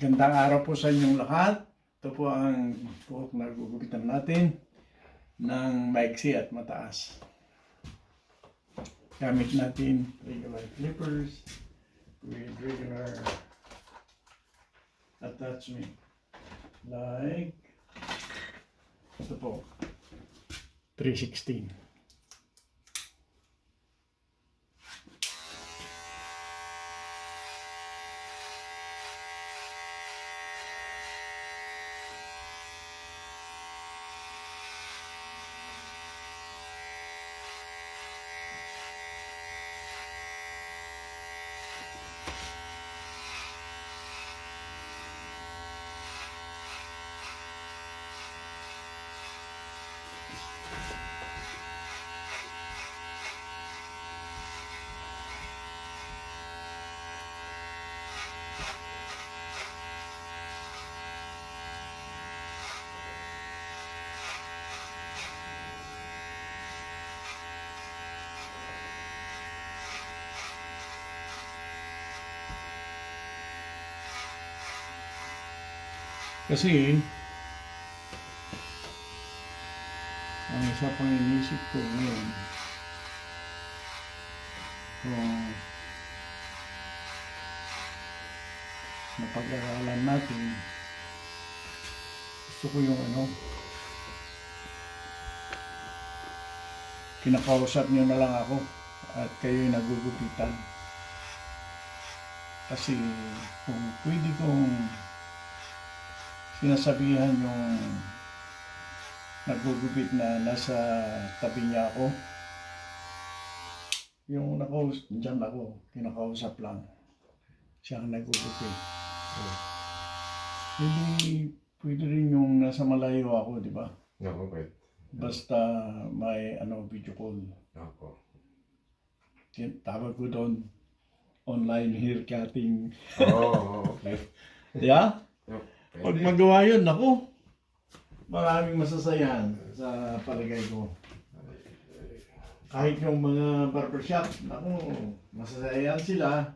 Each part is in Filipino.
Gandang araw po sa inyong lahat. Ito po ang buhok na gugupitan natin ng maiksi at mataas. Gamit natin regular clippers with regular attachment. Like ito po, 316. Kasi ang isa pang inisip ko ngayon kung napag-aralan natin, gusto ko yung kinakausap nyo na lang ako at kayo'y nagugupitan. Kasi kung pwede kong sinasabihan yung nagugupit na nasa tabi niya ako, yung dyan ako, kinakausap lang, siya ang nagugupit. Hindi pwede rin yung nasa malayo ako, di ba? No, okay. Basta may video call. Ako. Tawag ko doon, online haircutting. Okay. Yeah? Okay. Pag magawa yun, naku, maraming masasayan sa palagay ko. Kahit yung mga barbershop, naku, masasayan sila.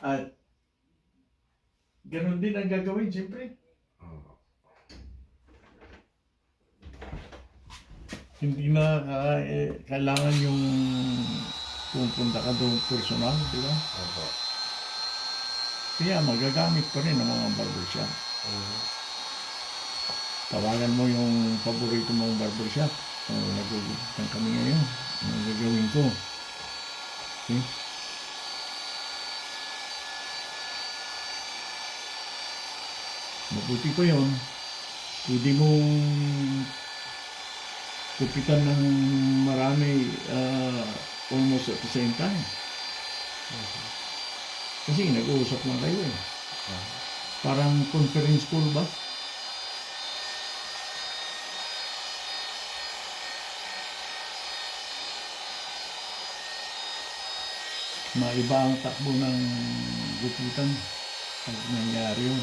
At ganun din ang gagawin, siyempre. Hindi na kailangan yung pupunta ka doon personal, di ba? Kaya magagamit pa rin ang mga barbershop. Tawagan mo yung paborito mong barbershop. Nagugupitan kami ngayon. Ang gagawin ko. Okay? Mabuti ko yun. Pwede mong gupitan ng marami almost at the same time. Kasi nag-uusap lang kayo eh. Parang conference call ba? Maiba ang takbo ng gupitan pag nangyari yun.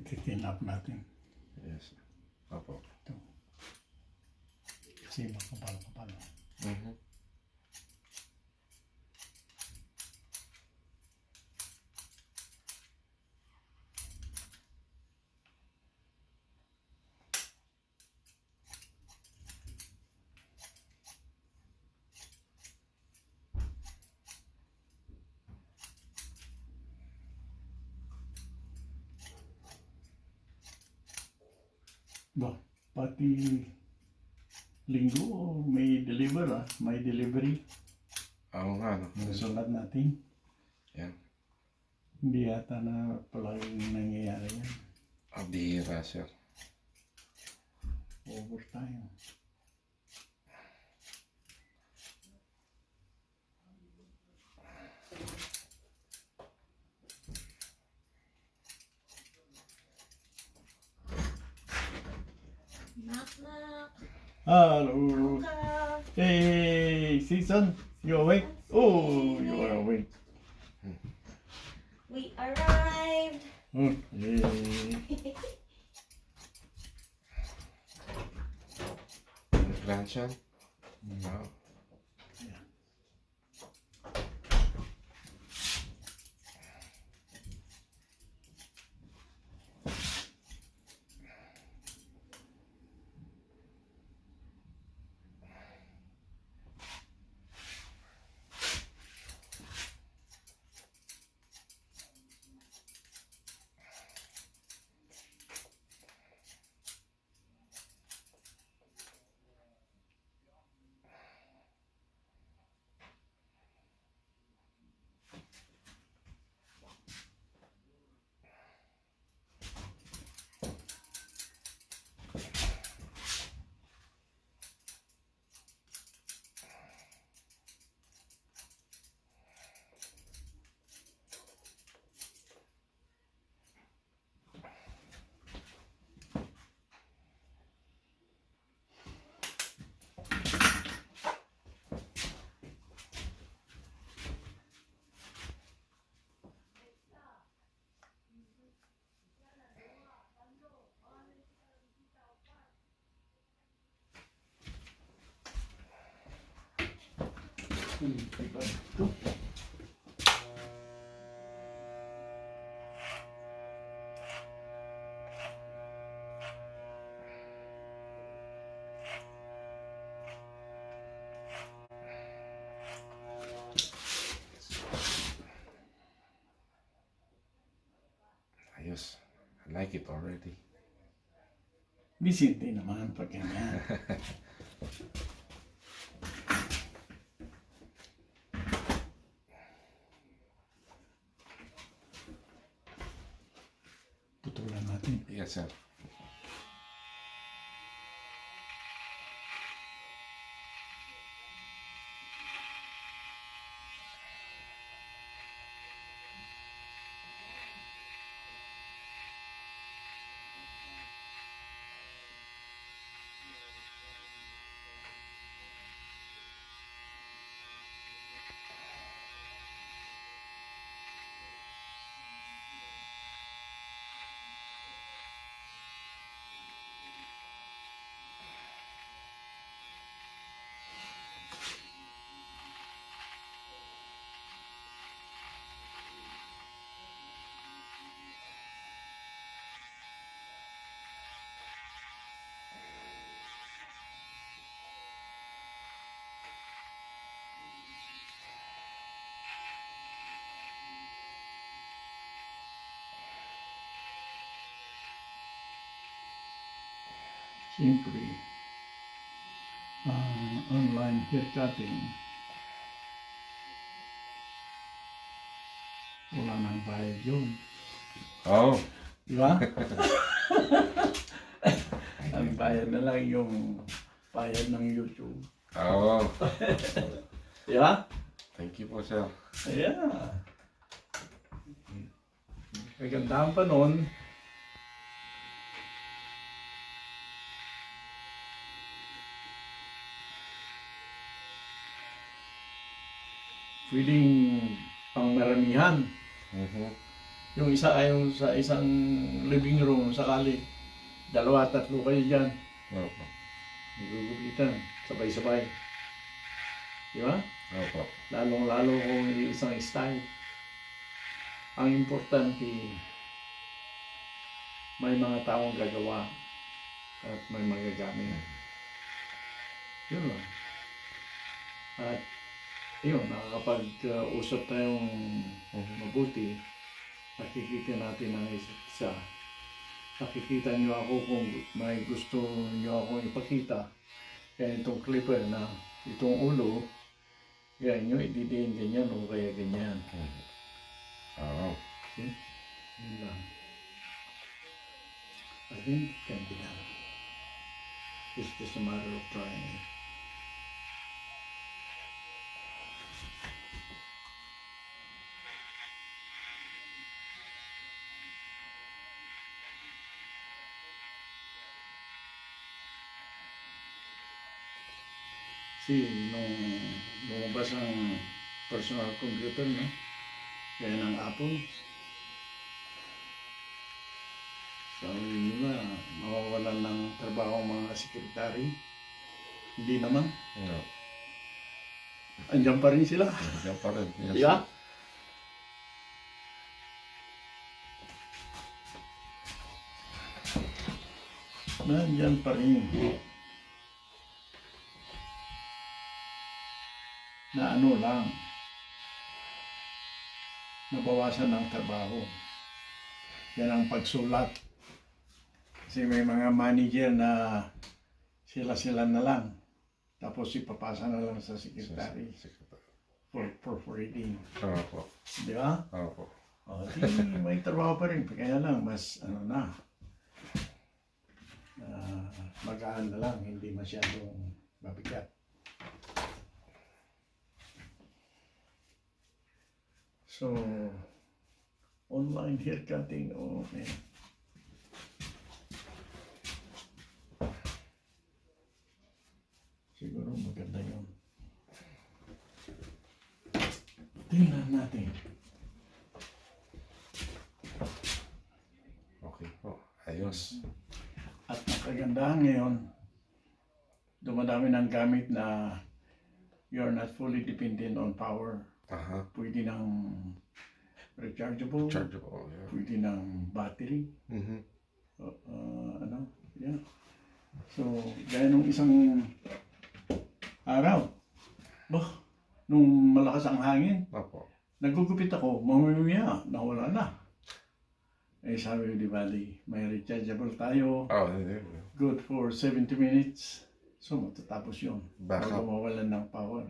Titinap natin. Yes. Opo. Ito. Kasi makapal-kapal. Mhm. Ba, pati linggo may deliver may delivery. Oo nga, no? Nasulat natin. Yan. Hindi yata na palaging nangyayari yan. Ang bihira, sir. Overtime. Knock, knock. Hello. Ka. Hey, Season, you awake? Oh, you are awake. We arrived. Okay. Lunch yan? Wow. Ito. Ayos. I like it already. Bisinte naman pag ganyan. Putulan natin. Yes, sir. Siyempre, online haircutting. Wala nang bayad yun. Oh. Di ba? Ang bayad na lang yung bayad ng YouTube. Oh. Di ba? Thank you po, sir. Yeah. Kagandahan pa nun. Pwedeng pang maramihan. Mhm. Yung isa ay yung sa isang living room sakali. Dalawa, tatlo kayo dyan. Opo. Nagugupitan. Sabay-sabay. Di ba? Opo. Lalong-lalo kung isang style. Ang importante, may mga taong gagawa at may magagamit. Yun lang. At yun, nakakapag-usap tayong mabuti. Nakikita natin ang isa't isa. Nakikita niyo ako kung may gusto niyo akong ipakita. Kaya itong clipper na itong ulo, kaya nyo ididiin ganyan o kaya ganyan. Oo. See? Yun lang. I think it can be done. It's just a matter of trying. Kasi nung lumabas ang personal computer, no? Kaya ng Apple, sabi nila, mawawalan ng trabaho ang mga sekretary. Hindi naman. No. Andiyan pa rin sila. Nandiyan pa rin. Yes. Di ba? Nandiyan pa rin. Na ano lang, nabawasan ng trabaho. Yan ang pagsulat. Kasi may mga manager na sila-sila na lang. Tapos ipapasa na lang sa secretary for proofreading. Opo. Di ba? Opo. O, di may trabaho pa rin. Kaya lang, mas ano na, magaan na lang, hindi masyadong mabigat. So, online haircutting, okay. Siguro maganda yun. Tingnan natin. Okay po. Ayos. At ang kagandahan ngayon, dumadami ng gamit na you're not fully dependent on power. Aha. Pwede ng rechargeable, Chargeable. Yeah. pwede ng battery, Mm-hmm. ano, yeah. So, gaya nung isang araw, nung malakas ang hangin, Opo. nagugupit ako, mamaya, nawala na. Eh sabi ko, di bali, may rechargeable tayo, Oh, yeah. good for 70 minutes. So, matatapos yun. Backup. Bago mawalan ng power.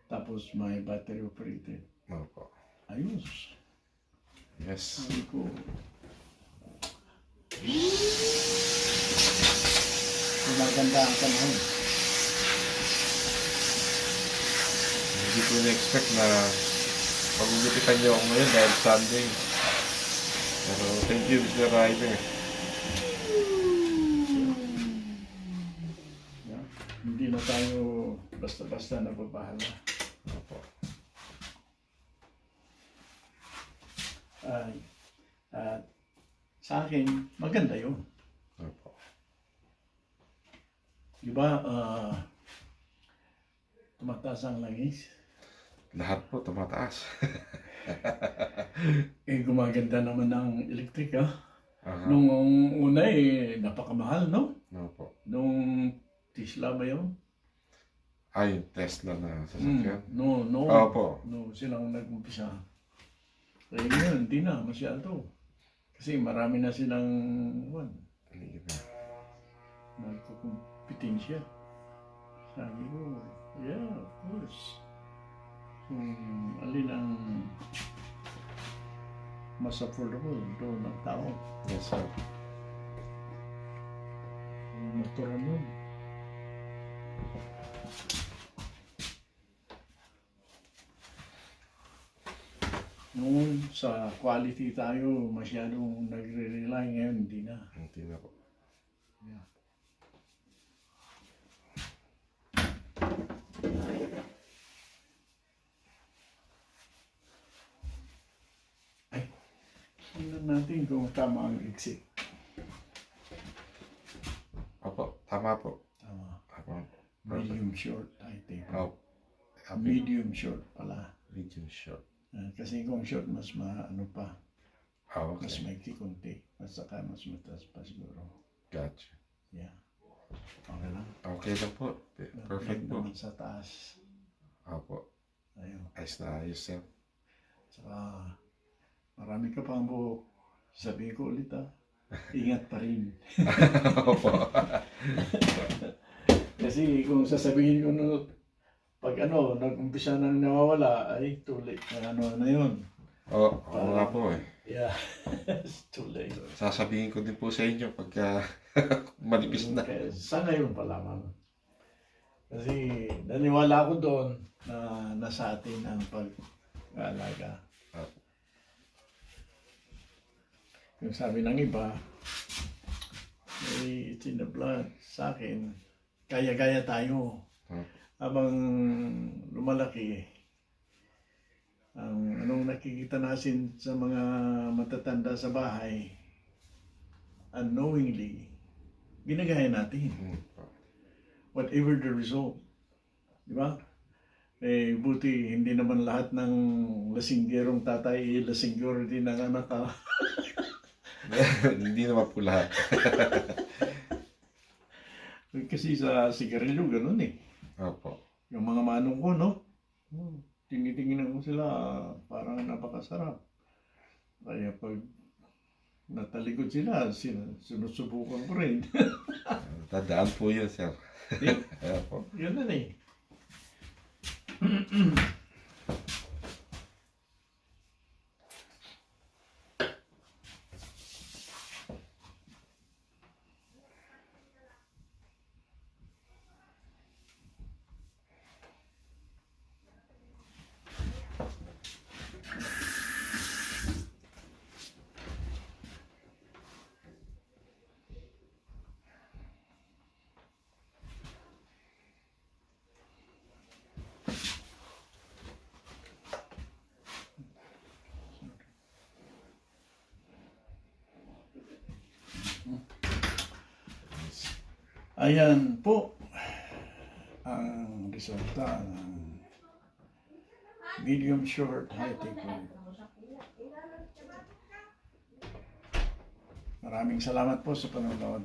Tapos may battery operated. Opo. Ayos. Yes. Sabi ko, maganda ang panahon. Hindi ko na-expect na pagugupitan niyo ako ngayon dahil Sunday. Pero thank you, Mr. Ryder. Yeah. Hindi na tayo basta-basta nababahala. Opo. At sa akin, maganda yun. Opo. Di ba, tumataas ang langis? Lahat po tumataas. Eh, gumaganda naman ang electric, ha? Aha. Nung una napakamahal, no? Opo. Nung Tesla ba yun? Ay, Tesla na sasakyan. No, Opo. silang nag-umpisa. Kaya ngayon, hindi na masyado. Kasi marami na silang, Hindi na. nagkukumpetensya. Sabi ko, yeah, of course. Kung alin ang mas affordable doon ng tao. Yes, sir. Natural nun. Noon, sa quality tayo, masyadong nagre-rely. Ngayon, hindi na. Hindi na po. Yeah. Ay, lang natin kung tama ang exit. Opo, tama po. Tama. Opo. Medium short, I think. Opo. Medium short pala. Medium short. Kasi kung short, mas ano pa. Okay. Mas maiksi konti. At saka mas mataas pa siguro. Gotcha. Yeah. Okay lang. Okay lang po. Perfect Yan po. naman sa taas. Opo. Ayun. Ayos na ayos, sir. Saka marami ka pang buhok. Sabihin ko ulit ingat pa rin. Opo. Kasi kung sasabihin ko pag nag-umpisa nang nawawala, ay too late. Ano na yun. Oo nga po eh. Yeah, it's too late. Sasabihin ko din po sa inyo pagka malipis na. Kaya sa ngayon pa lamang. Kasi naniwala ako doon na nasa atin ang pag-aalaga. Yung sabi ng iba, it's in the blood. Sa akin, kaya-kaya tayo. Habang lumalaki, ang anong nakikita natin sa mga matatanda sa bahay, unknowingly, ginagaya natin. Whatever the result. Di ba? Eh, buti, hindi naman lahat ng lasinggerong tatay, lasinggero din ng anak ka. Hindi naman po lahat. Kasi sa sigarilyo, ganun eh. Opo. Yung mga manong ko, no? Tingin-tingin ko sila, parang napakasarap. Kaya pag natalikod sila, sinusubukan ko rin. Tandaan po yun, sir. Opo. Ganun eh. Ayan po ang resulta ng medium short high tapeworm. Maraming salamat po sa panonood.